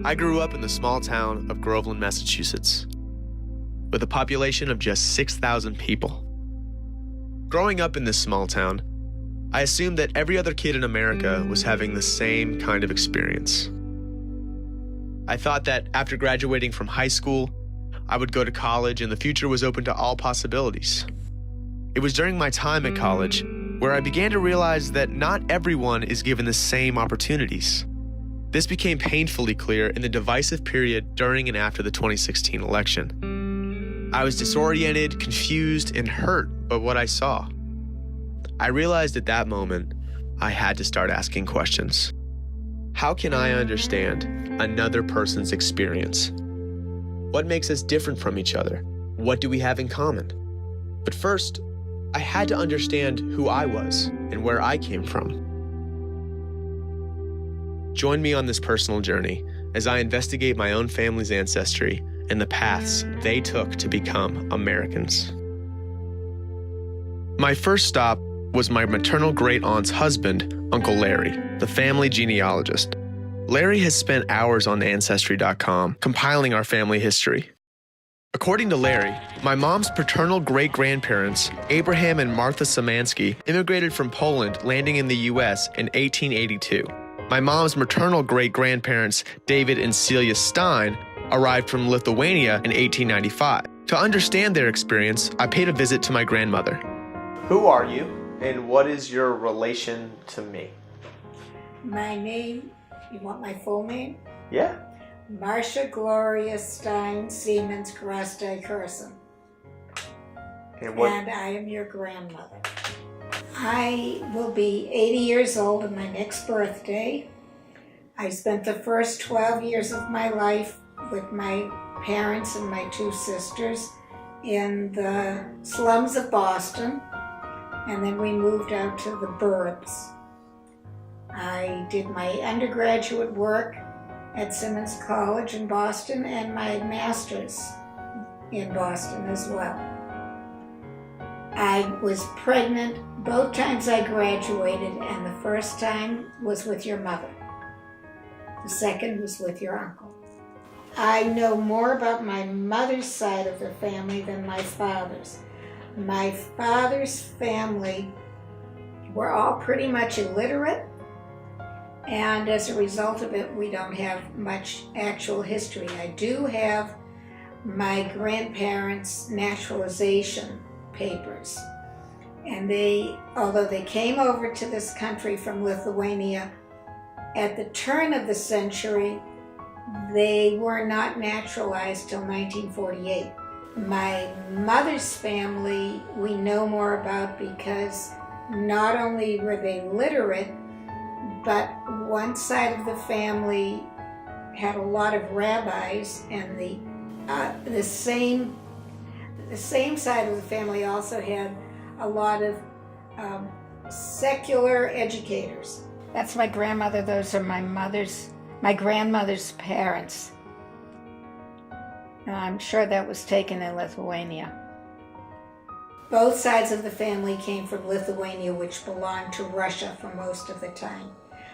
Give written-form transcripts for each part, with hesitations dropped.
I grew up in the small town of Groveland, Massachusetts, with a population of just 6,000 people. Growing up in this small town, I assumed that every other kid in America was having the same kind of experience. I thought that after graduating from high school, I would go to college and the future was open to all possibilities. It was during my time at college where I began to realize that not everyone is given the same opportunities. This became painfully clear in the divisive period during and after the 2016 election. I was disoriented, confused, and hurt by what I saw. I realized at that moment I had to start asking questions. How can I understand another person's experience? What makes us different from each other? What do we have in common? But first, I had to understand who I was and where I came from. Join me on this personal journey as I investigate my own family's ancestry and the paths they took to become Americans. My first stop was my maternal great-aunt's husband, Uncle Larry, the family genealogist. Larry has spent hours on Ancestry.com compiling our family history. According to Larry, my mom's paternal great-grandparents, Abraham and Martha Szymanski, immigrated from Poland, landing in the U.S. in 1882. My mom's maternal great-grandparents, David and Celia Stein, arrived from Lithuania in 1895. To understand their experience, I paid a visit to my grandmother. Who are you, and what is your relation to me? My name, you want my full name? Yeah. Marcia Gloria Stein Siemens Grosdike Herson. And I am your grandmother. I will be 80 years old on my next birthday. I spent the first 12 years of my life with my parents and my two sisters in the slums of Boston, and then we moved out to the burbs. I did my undergraduate work at Simmons College in Boston and my master's in Boston as well. I was pregnant both times I graduated, and the first time was with your mother. The second was with your uncle. I know more about my mother's side of the family than my father's. My father's family were all pretty much illiterate, and as a result of it, we don't have much actual history. I do have my grandparents' naturalization papers. And although they came over to this country from Lithuania at the turn of the century, they were not naturalized till 1948. My mother's family we know more about because not only were they literate, but one side of the family had a lot of rabbis, and the same side of the family also had a lot of secular educators. That's my grandmother. Those are my grandmother's parents. And I'm sure that was taken in Lithuania. Both sides of the family came from Lithuania, which belonged to Russia for most of the time.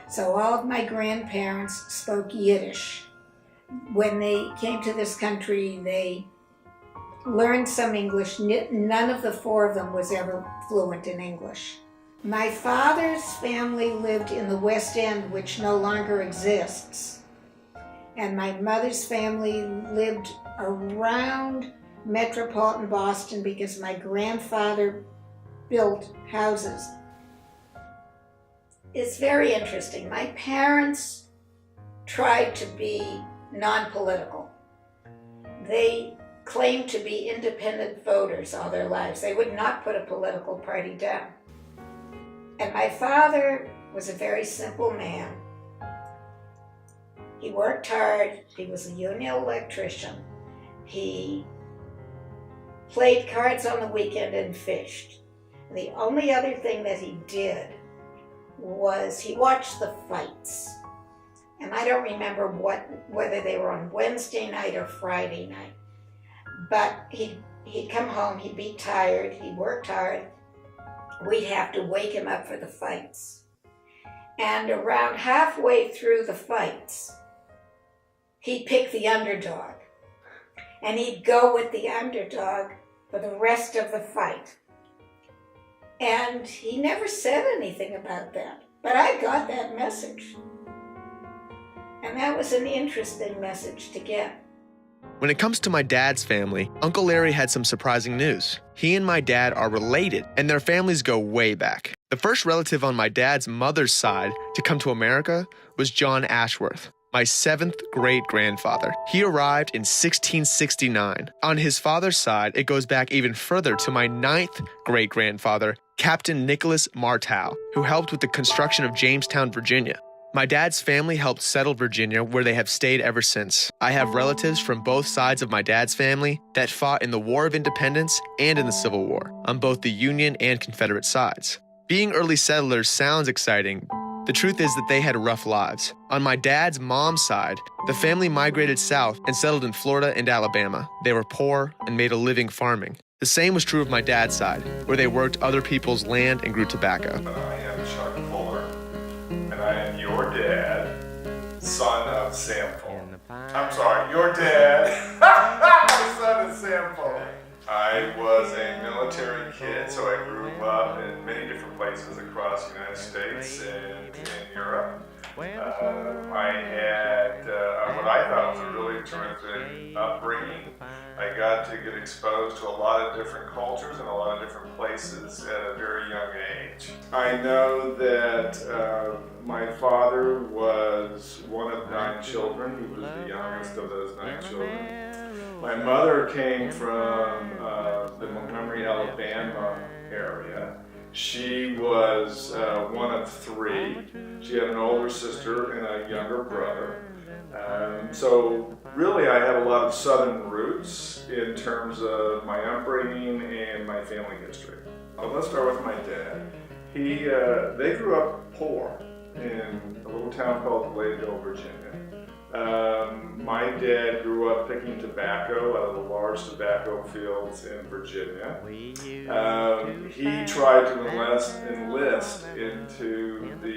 So all of my grandparents spoke Yiddish. When they came to this country, they learned some English. None of the four of them was ever fluent in English. My father's family lived in the West End, which no longer exists. And my mother's family lived around metropolitan Boston because my grandfather built houses. It's very interesting. My parents tried to be non-political. They claimed to be independent voters all their lives. They would not put a political party down. And my father was a very simple man. He worked hard. He was a union electrician. He played cards on the weekend and fished. And the only other thing that he did was he watched the fights. And I don't remember whether they were on Wednesday night or Friday night. But he'd come home, he'd be tired, he worked hard. We'd have to wake him up for the fights. And around halfway through the fights, he'd pick the underdog. And he'd go with the underdog for the rest of the fight. And he never said anything about that. But I got that message. And that was an interesting message to get. When it comes to my dad's family, Uncle Larry had some surprising news. He and my dad are related, and their families go way back. The first relative on my dad's mother's side to come to America was John Ashworth, my 7th great-grandfather. He arrived in 1669. On his father's side, it goes back even further to my 9th great-grandfather, Captain Nicholas Martow, who helped with the construction of Jamestown, Virginia. My dad's family helped settle Virginia, where they have stayed ever since. I have relatives from both sides of my dad's family that fought in the War of Independence and in the Civil War, on both the Union and Confederate sides. Being early settlers sounds exciting. The truth is that they had rough lives. On my dad's mom's side, the family migrated south and settled in Florida and Alabama. They were poor and made a living farming. The same was true of my dad's side, where they worked other people's land and grew tobacco. I am Chuck Fuller, and I am your dad, son of Sam Fuller. I'm sorry, your dad, son of Sam Fuller. I was a military kid, so I grew up in many different places across the United States and in Europe. I had what I thought was a really terrific upbringing. I got to get exposed to a lot of different cultures and a lot of different places at a very young age. I know that my father was one of 9 children. He was the youngest of those 9 children. My mother came from the Montgomery, Alabama area. She was one of 3. She had an older sister and a younger brother. So really I have a lot of Southern roots in terms of my upbringing and my family history. Let's start with my dad. They grew up poor in a little town called Gladeville, Virginia. My dad grew up picking tobacco out of the large tobacco fields in Virginia. He tried to enlist into the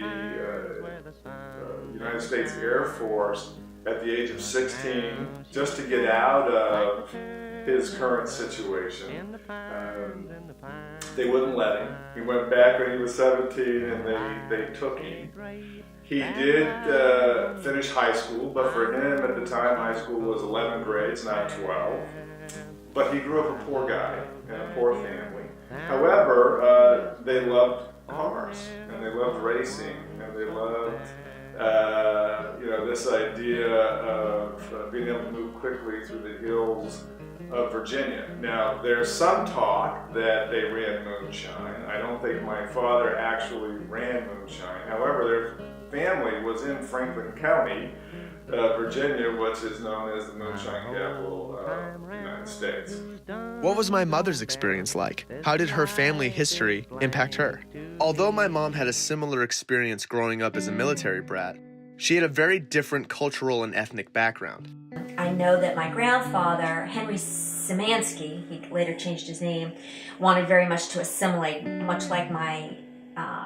United States Air Force at the age of 16 just to get out of his current situation. They wouldn't let him. He went back when he was 17 and they took him. He did finish high school, but for him at the time, high school was 11 grades, not 12. But he grew up a poor guy in a poor family. However, they loved cars, and they loved racing, and they loved this idea of being able to move quickly through the hills of Virginia. Now, there's some talk that they ran moonshine. I don't think my father actually ran moonshine. However, their family was in Franklin County, Virginia, which is known as the moonshine capital of the United States. What was my mother's experience like? How did her family history impact her? Although my mom had a similar experience growing up as a military brat, she had a very different cultural and ethnic background. I know that my grandfather, Henry Szymanski, he later changed his name, wanted very much to assimilate, much like my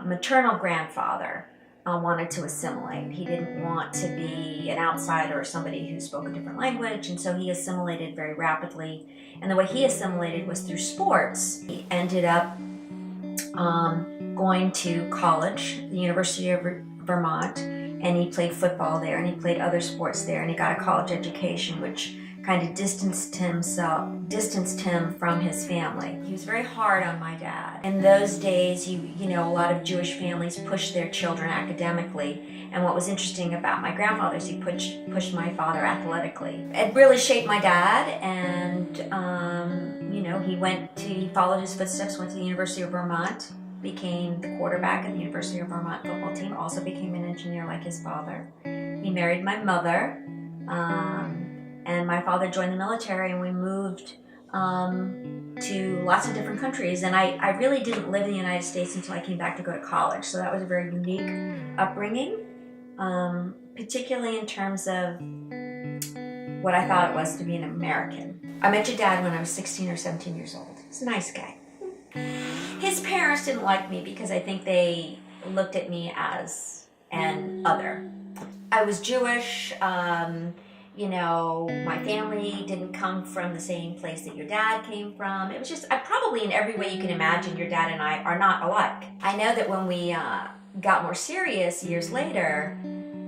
maternal grandfather wanted to assimilate. He didn't want to be an outsider or somebody who spoke a different language, and so he assimilated very rapidly. And the way he assimilated was through sports. He ended up going to college, the University of Vermont, and he played football there, and he played other sports there, and he got a college education, which kind of distanced him from his family. He was very hard on my dad. In those days, a lot of Jewish families pushed their children academically, and what was interesting about my grandfather is he pushed my father athletically. It really shaped my dad, and he followed his footsteps, went to the University of Vermont, became the quarterback at the University of Vermont football team, also became an engineer like his father. He married my mother, and my father joined the military, and we moved to lots of different countries. And I really didn't live in the United States until I came back to go to college, so that was a very unique upbringing, particularly in terms of what I thought it was to be an American. I met your dad when I was 16 or 17 years old. He's a nice guy. His parents didn't like me because I think they looked at me as an other. I was Jewish, My family didn't come from the same place that your dad came from. It was just, probably in every way you can imagine, your dad and I are not alike. I know that when we got more serious years later,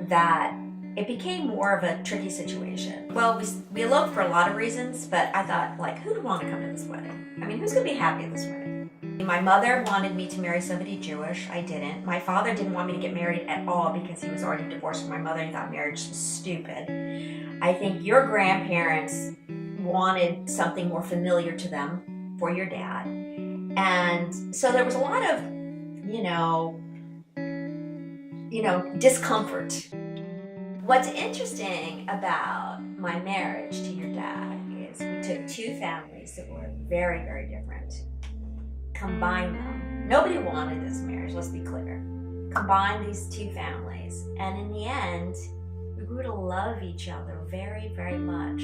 that it became more of a tricky situation. Well, we eloped for a lot of reasons, but I thought, like, who'd want to come to this wedding? I mean, who's going to be happy at this wedding? My mother wanted me to marry somebody Jewish. I didn't. My father didn't want me to get married at all because he was already divorced from my mother and thought marriage was stupid. I think your grandparents wanted something more familiar to them for your dad. And so there was a lot of, discomfort. What's interesting about my marriage to your dad is we took two families that were very, very different, combined them. Nobody wanted this marriage, let's be clear. Combined these two families, and in the end, we grew to love each other very, very much.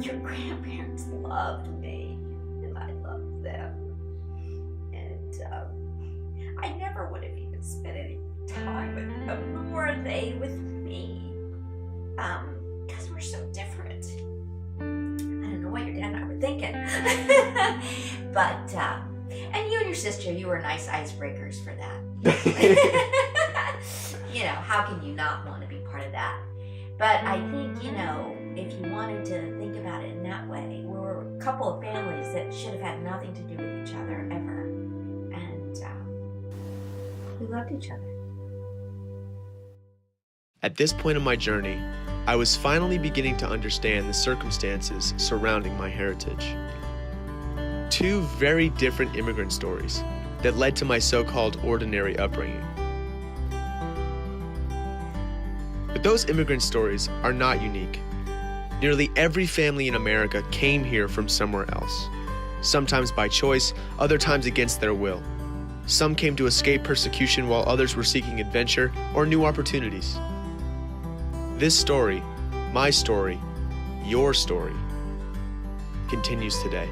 Your grandparents loved me, and I loved them. And I never would have even spent any time with them, nor they with me, because we're so different. I don't know what your dad and I were thinking. But, and you and your sister, you were nice icebreakers for that. How can you not want to be part of that? But I think, if you wanted to think about it in that way, we were a couple of families that should have had nothing to do with each other ever. And we loved each other. At this point in my journey, I was finally beginning to understand the circumstances surrounding my heritage. Two very different immigrant stories that led to my so-called ordinary upbringing. But those immigrant stories are not unique. Nearly every family in America came here from somewhere else, sometimes by choice, other times against their will. Some came to escape persecution while others were seeking adventure or new opportunities. This story, my story, your story, continues today.